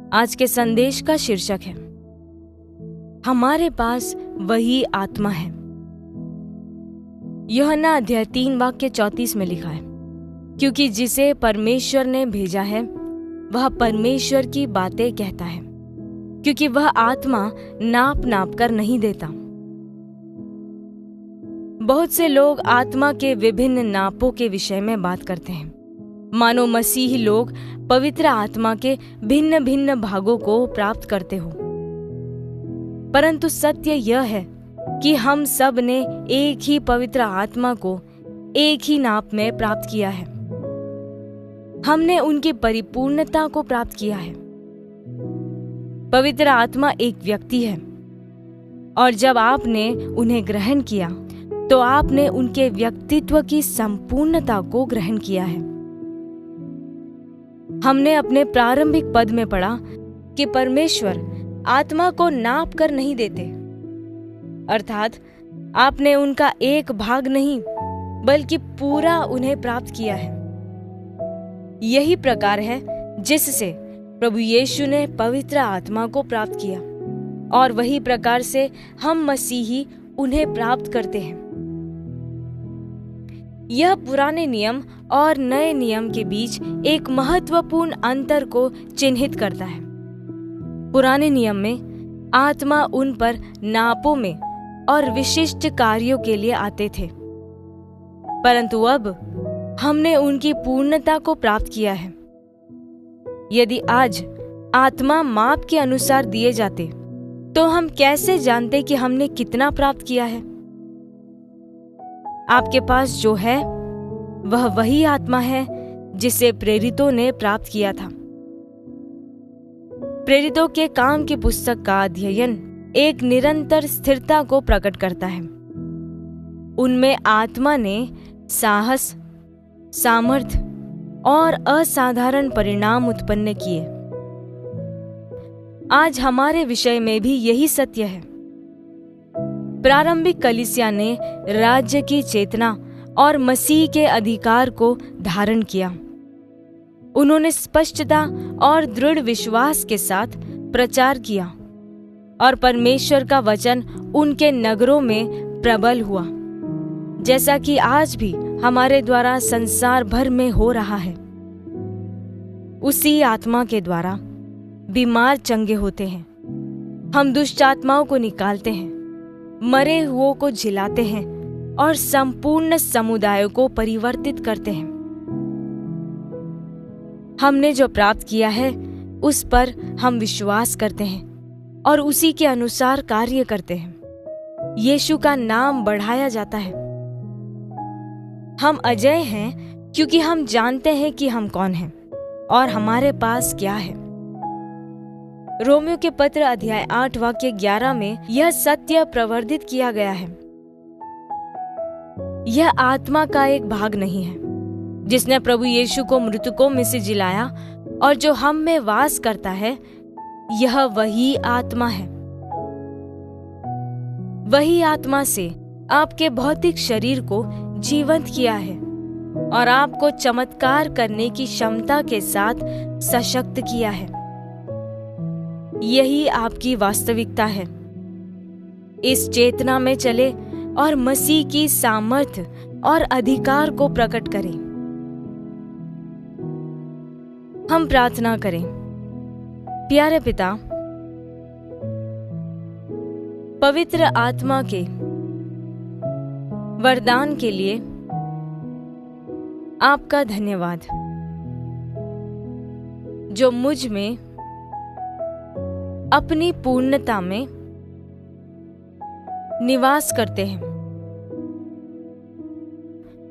आज के संदेश का शीर्षक है, हमारे पास वही आत्मा है। यूहन्ना अध्याय 3 वाक्य 34 में लिखा है, क्योंकि जिसे परमेश्वर ने भेजा है वह परमेश्वर की बातें कहता है, क्योंकि वह आत्मा नाप नाप कर नहीं देता। बहुत से लोग आत्मा के विभिन्न नापों के विषय में बात करते हैं, मानो मसीही लोग पवित्र आत्मा के भिन्न भिन्न भागों को प्राप्त करते हो। परंतु सत्य यह है कि हम सब ने एक ही पवित्र आत्मा को एक ही नाप में प्राप्त किया है। हमने उनकी परिपूर्णता को प्राप्त किया है। पवित्र आत्मा एक व्यक्ति है, और जब आपने उन्हें ग्रहण किया तो आपने उनके व्यक्तित्व की संपूर्णता को ग्रहण किया है। हमने अपने प्रारंभिक पद में पढ़ा कि परमेश्वर आत्मा को नाप कर नहीं देते, अर्थात आपने उनका एक भाग नहीं बल्कि पूरा उन्हें प्राप्त किया है। यही प्रकार है जिससे प्रभु यीशु ने पवित्र आत्मा को प्राप्त किया, और वही प्रकार से हम मसीही उन्हें प्राप्त करते हैं। यह पुराने नियम और नए नियम के बीच एक महत्वपूर्ण अंतर को चिन्हित करता है। पुराने नियम में आत्मा उन पर नापों में और विशिष्ट कार्यों के लिए आते थे, परंतु अब हमने उनकी पूर्णता को प्राप्त किया है। यदि आज आत्मा माप के अनुसार दिए जाते तो हम कैसे जानते कि हमने कितना प्राप्त किया है? आपके पास जो है वह वही आत्मा है जिसे प्रेरितों ने प्राप्त किया था। प्रेरितों के काम की पुस्तक का अध्ययन एक निरंतर स्थिरता को प्रकट करता है। उनमें आत्मा ने साहस, सामर्थ्य और असाधारण परिणाम उत्पन्न किए। आज हमारे विषय में भी यही सत्य है। प्रारंभिक कलीसिया ने राज्य की चेतना और मसीह के अधिकार को धारण किया। उन्होंने स्पष्टता और दृढ़ विश्वास के साथ प्रचार किया, और परमेश्वर का वचन उनके नगरों में प्रबल हुआ, जैसा कि आज भी हमारे द्वारा संसार भर में हो रहा है। उसी आत्मा के द्वारा बीमार चंगे होते हैं, हम दुष्ट आत्माओं को निकालते हैं, मरे हुओं को जिलाते हैं और संपूर्ण समुदायों को परिवर्तित करते हैं। हमने जो प्राप्त किया है उस पर हम विश्वास करते हैं और उसी के अनुसार कार्य करते हैं। यीशु का नाम बढ़ाया जाता है। हम अजय हैं क्योंकि हम जानते हैं कि हम कौन हैं और हमारे पास क्या है। रोमियो के पत्र अध्याय 8 वाक्य 11 में यह सत्य प्रवर्धित किया गया है। यह आत्मा का एक भाग नहीं है जिसने प्रभु यीशु को मृतकों में से जिलाया और जो हम में वास करता है, यह वही आत्मा है। वही आत्मा से आपके भौतिक शरीर को जीवंत किया है और आपको चमत्कार करने की क्षमता के साथ सशक्त किया है। यही आपकी वास्तविकता है। इस चेतना में चले और मसीह की सामर्थ्य और अधिकार को प्रकट करें। हम प्रार्थना करें। प्यारे पिता, पवित्र आत्मा के वरदान के लिए आपका धन्यवाद, जो मुझ में अपनी पूर्णता में निवास करते हैं।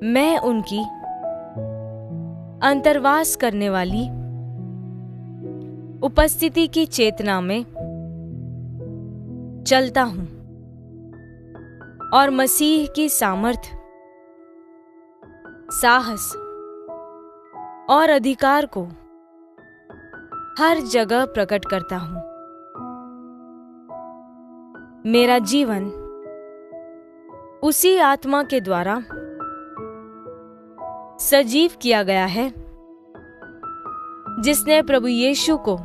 मैं उनकी अंतर्वास करने वाली उपस्थिति की चेतना में चलता हूं और मसीह की सामर्थ्य, साहस और अधिकार को हर जगह प्रकट करता हूं। मेरा जीवन उसी आत्मा के द्वारा सजीव किया गया है जिसने प्रभु यीशु को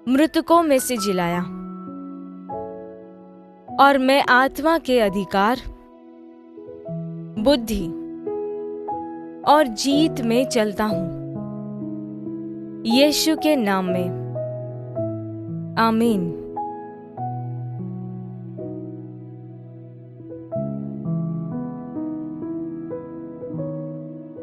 मृतकों में से जिलाया, और मैं आत्मा के अधिकार, बुद्धि और जीत में चलता हूं। यीशु के नाम में आमीन।